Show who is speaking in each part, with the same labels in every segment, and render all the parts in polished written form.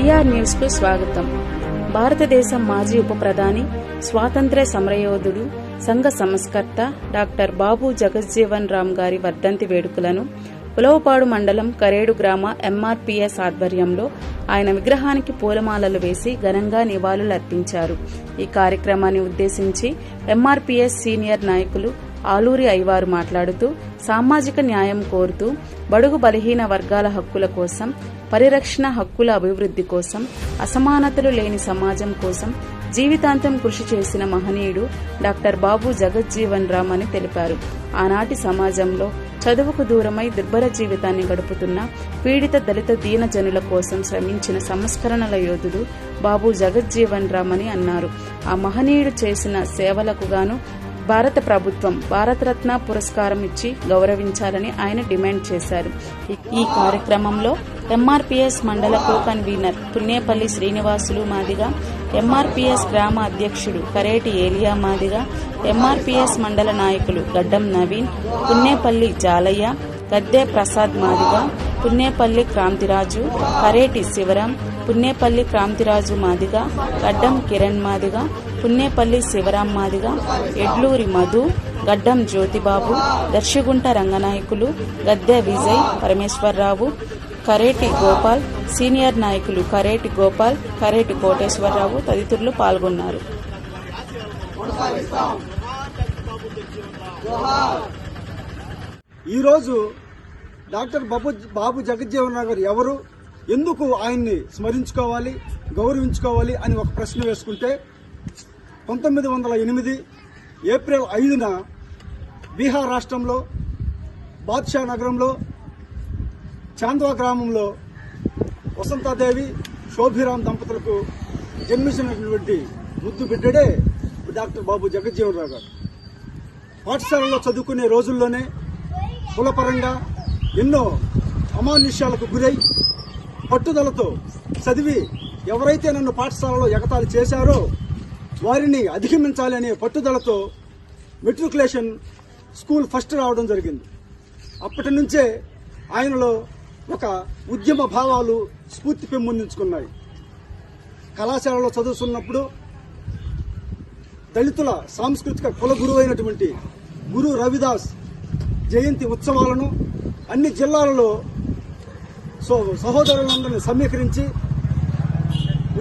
Speaker 1: TR news కు స్వాగతం. భారతదేశం మాజీ ఉప ప్రధాని, స్వాతంత్ర్య సమరయోధుడు, సంఘ సంస్కర్త డాక్టర్ బాబు జగజ్జీవన్ రామ్ గారి వర్ధంతి వేడుకలను ఉలవపాడు మండలం కరేడు గ్రామ ఎంఆర్పీఎస్ ఆధ్వర్యంలో ఆయన విగ్రహానికి పూలమాలలు వేసి ఘనంగా నివాళులర్పించారు. ఈ కార్యక్రమాన్ని ఉద్దేశించి ఎంఆర్పీఎస్ సీనియర్ నాయకులు ఆలూరి అయ్యవారు మాట్లాడుతూ, సామాజిక న్యాయం కోరుతూ బడుగు బలహీన వర్గాల హక్కుల కోసం, పరిరక్షణ హక్కుల అభివృద్ధి కోసం, అసమానతలు లేని సమాజం కోసం జీవితాంతం కృషి చేసిన మహనీయుడు డాక్టర్ బాబు జగజ్జీవన్ రామ్ అని తెలిపారు. ఆనాటి సమాజంలో చదువుకు దూరమై దుర్భర జీవితాన్ని గడుపుతున్న పీడిత దళిత దీన జనుల కోసం శ్రమించిన సంస్కరణల యోధుడు బాబు జగజ్జీవన్ రామ్ అని అన్నారు. ఆ మహనీయుడు చేసిన సేవలకు గాను భారత ప్రభుత్వం భారతరత్న పురస్కారం ఇచ్చి గౌరవించాలని ఆయన డిమాండ్ చేశారు. ఈ కార్యక్రమంలో ఎంఆర్పీఎస్ మండల co convener Punnepalli Srinivasulu Madiga, MRPS గ్రామ అధ్యక్షుడు కరేటి ఏలియా మాదిగ, ఎంఆర్పీఎస్ మండల నాయకులు గడ్డం నవీన్, పున్నేపల్లి జాలయ్య, గద్దె ప్రసాద్ మాదిగ, పున్నేపల్లి క్రాంతిరాజు, కరేటి శివరాం, పున్నేపల్లి క్రాంతిరాజు మాదిగ, గడ్డం కిరణ్ మాదిగ, పున్నేపల్లి శివరాం మాదిగ, ఎడ్లూరి మధు, గడ్డం జ్యోతిబాబు, దర్శిగుంట రంగనాయకులు, గద్దె విజయ్, పరమేశ్వరరావు, కరేటి గోపాల్, సీనియర్ నాయకులు కరేటి గోపాల్, కరేటి కోటేశ్వరరావు తదితరులు పాల్గొన్నారు.
Speaker 2: ఈరోజు డాక్టర్ బాబు జగజ్జీవన్ రామ్ గారు ఎవరు, ఎందుకు ఆయన్ని స్మరించుకోవాలి, గౌరవించుకోవాలి అని ఒక ప్రశ్న వేసుకుంటే 1908 ఏప్రిల్ 5న బీహార్ రాష్ట్రంలో బాద్షా నగరంలో చాంద్వా గ్రామంలో వసంతాదేవి శోభిరామ్ దంపతులకు జన్మించినటువంటి ముద్దు బిడ్డడే డాక్టర్ బాబు జగజ్జీవన్ రామ్ గారు. పాఠశాలలో చదువుకునే రోజుల్లోనే కులపరంగా ఎన్నో అమానుష్యాలకు గురై పట్టుదలతో చదివి ఎవరైతే నన్ను పాఠశాలలో ఎగతాళి చేశారో వారిని అధిగమించాలి అనే పట్టుదలతో మెట్రికులేషన్ స్కూల్ ఫస్ట్ రావడం జరిగింది. అప్పటి నుంచే ఆయనలో ఒక ఉద్యమ భావాలు స్ఫూర్తి పెంపొందించుకున్నాయి. కళాశాలలో చదువుతున్నప్పుడు దళితుల సాంస్కృతిక కుల గురువు అయినటువంటి గురు రవిదాస్ జయంతి ఉత్సవాలను అన్ని జిల్లాలలో సహోదరులందరినీ సమీకరించి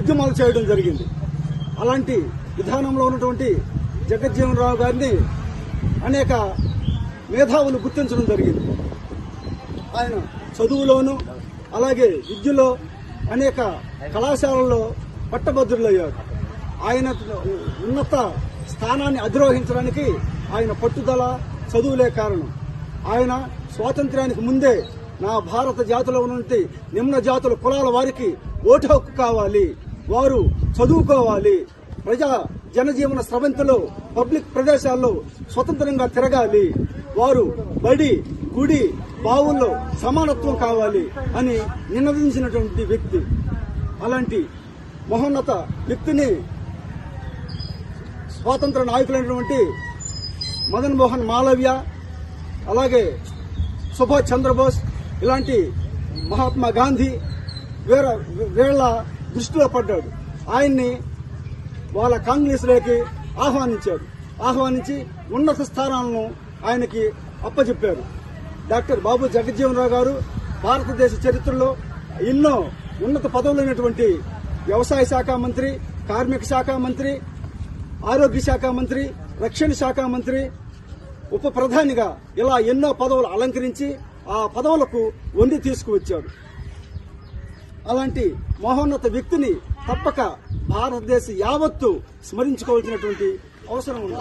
Speaker 2: ఉద్యమాలు చేయడం జరిగింది. అలాంటి విధానంలో ఉన్నటువంటి జగజ్జీవన్ రామ్ గారిని అనేక మేధావులు గుర్తించడం జరిగింది. ఆయన చదువులోను అలాగే విద్యలో అనేక కళాశాలల్లో పట్టభద్రులయ్యారు. ఆయన ఉన్నత స్థానాన్ని అధిరోహించడానికి ఆయన పట్టుదల, చదువులే కారణం. ఆయన స్వాతంత్ర్యానికి ముందే నా భారత జాతిలో ఉన్నటువంటి నిమ్న జాతుల కులాల వారికి ఓటు హక్కు కావాలి, వారు చదువుకోవాలి, ప్రజా జనజీవన స్రవంతిలో పబ్లిక్ ప్రదేశాల్లో స్వతంత్రంగా తిరగాలి, వారు బడి గుడి బావుల్లో సమానత్వం కావాలి అని నినదించినటువంటి వ్యక్తి. అలాంటి మహోన్నత వ్యక్తిని స్వాతంత్ర నాయకులైనటువంటి మదన్ మోహన్ మాలవ్య, అలాగే సుభాష్ చంద్రబోస్, ఇలాంటి మహాత్మా గాంధీ వీళ్ళ దృష్టిలో పడ్డాడు. ఆయన్ని వాళ్ళ కాంగ్రెస్లోకి ఆహ్వానించి ఉన్నత స్థానాలను ఆయనకి అప్పచెప్పారు. డాక్టర్ బాబు జగజ్జీవన్ రామ్ గారు భారతదేశ చరిత్రలో ఎన్నో ఉన్నత పదవులైనటువంటి వ్యవసాయ శాఖ మంత్రి, కార్మిక శాఖ మంత్రి, ఆరోగ్య శాఖ మంత్రి, రక్షణ శాఖ మంత్రి, ఉప ప్రధానిగా ఇలా ఎన్నో పదవులు అలంకరించి ఆ పదవులకు వండి తీసుకువచ్చాడు. అలాంటి మహోన్నత వ్యక్తిని తప్పక భారతదేశ యావత్తు స్మరించుకోవాల్సినటువంటి అవసరం ఉంది.